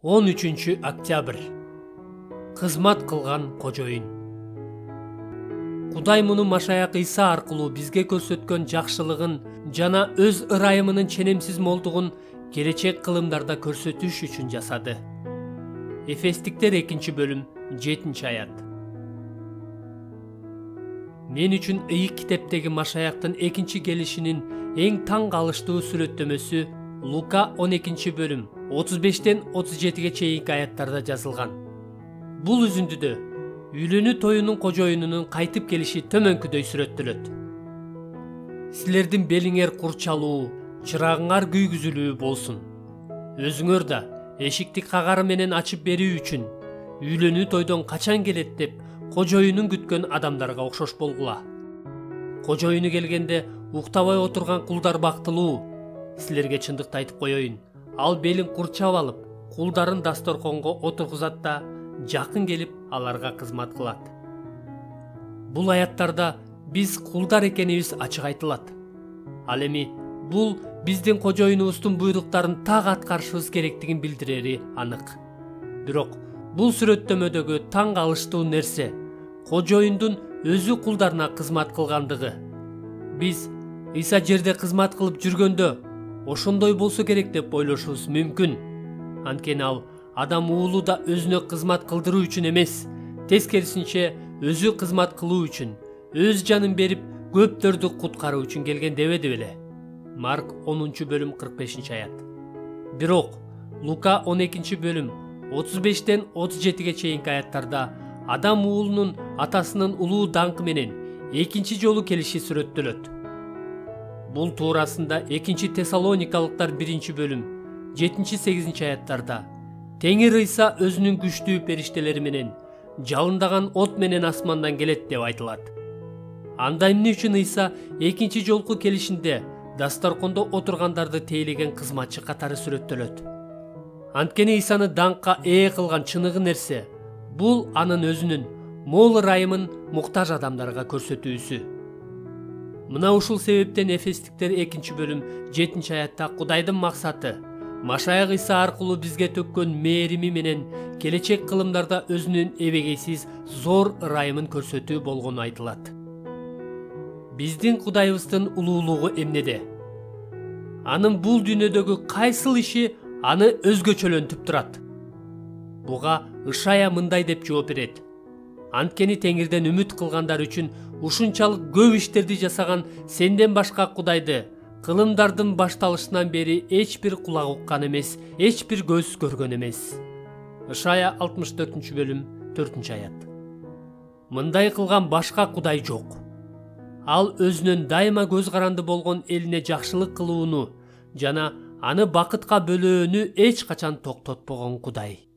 13-октябрь. Кызмат кылган кожоюн. Кудай муну Машаяк Иса аркылуу бизге көрсөткөн жакшылыгын жана өз ырайымынын ченемсиз молдугун келечек кылымдарда көрсөтүш үчүн жасады. Эфестиктер 2-бөлүм 7-аят. Мен үчүн ыйык китептеги Машаяктын экинчи келишинин эң таң калыштуу сүрөттөмөсү Лука 12-бөлүм 35-37 чейинки аяттарда жазылган. Бул үзүндүдө үйлөнүү тоюнун кожоюнунун кайтып келиши төмөнкүдөй сүрөттөлөт. Силердин белиңер курчалуу, чырагыңар күйгүзүлүү болсун. Өзүңөр да эшикти кагары менен ачып берүү үчүн үйлөнүү тойдон качан келет деп кожоюнун күткөн адамдарга окшош болгула. Кожоюну келгенде уктабай отурган кулдар бактылуу. Силерге чындыкты айтып коеюн, ал белин курчап алып, кулдарын дасторконго отургузат да жакын келип аларга кызмат кылат. Бул аяттарда биз кулдар экенибиз ачык айтылат. Ал эми бул биздин кожоюнубуздун буйруктарын так аткарышыбыз керектигин билдирери анык. Бирок бул сүрөттөмөдөгү таң калыштуу нерсе кожоюндун өзү кулдарына кызмат кылгандыгы. Биз Иса жерде кызмат кылып жүргөндө ошондой болсо керек деп ойлошубуз мүмкүн. Анткени ал адам уулу да өзүнө кызмат кылдыруу үчүн эмес, тескерисинче өзү кызмат кылуу үчүн, өз жанын берип көптөрдү куткаруу үчүн келген дебеди беле. Марк 10-бөлүм 45-аят. Бирок Лука 12-бөлүм 35-37 чейинки аяттарда адам уулунун атасынын улуу даңкы менен экинчи жолу келиши сүрөттөлөт. Бул туурасында 2-Тессалоникалыктар 1-бөлүм 7-8 аяттарда Теңир Иса өзүнүн күчтүү периштелери менен жалындаган от менен асмандан келет деп айтылат. Анда эмне үчүн Иса экинчи жолку келишинде дасторкондо отургандарды тейлеген кызматчы катары сүрөттөлөт? Анткени Исаны даңкка ээ кылган чыныгы нерсе бул анын өзүнүн мол ырайымын муктаж адамдарга көрсөтүүсү. Мына ушул себептен Эфестиктер 2-бөлүм 7-аятта Кудайдын максаты Машаяк Иса аркылуу бизге төккөн мээрими менен келечек кылымдарда өзүнүн эбегейсиз зор ырайымын көрсөтүү болгону айтылат. Биздин Кудайыбыздын улуулугу эмнеде? Анын бул дүйнөдөгү кайсыл иши аны өзгөчөлөнтүп турат? Буга Ышая мындай деп жооп берет. Анткени Теңирден үмүт кылгандар үчүн ушунчалык көп иштерди жасаган сенден башка Кудайды кылымдардын башталышынан бери эч бир кулак уккан эмес, эч бир көз көргөн эмес. Ышая 64-бөлүм 4-аят. Мындай кылган башка Кудай жок. Ал өзүнүн дайыма көз каранды болгон элине жакшылык кылууну жана аны бакытка бөлөөнү эч качан токтотпогон Кудай.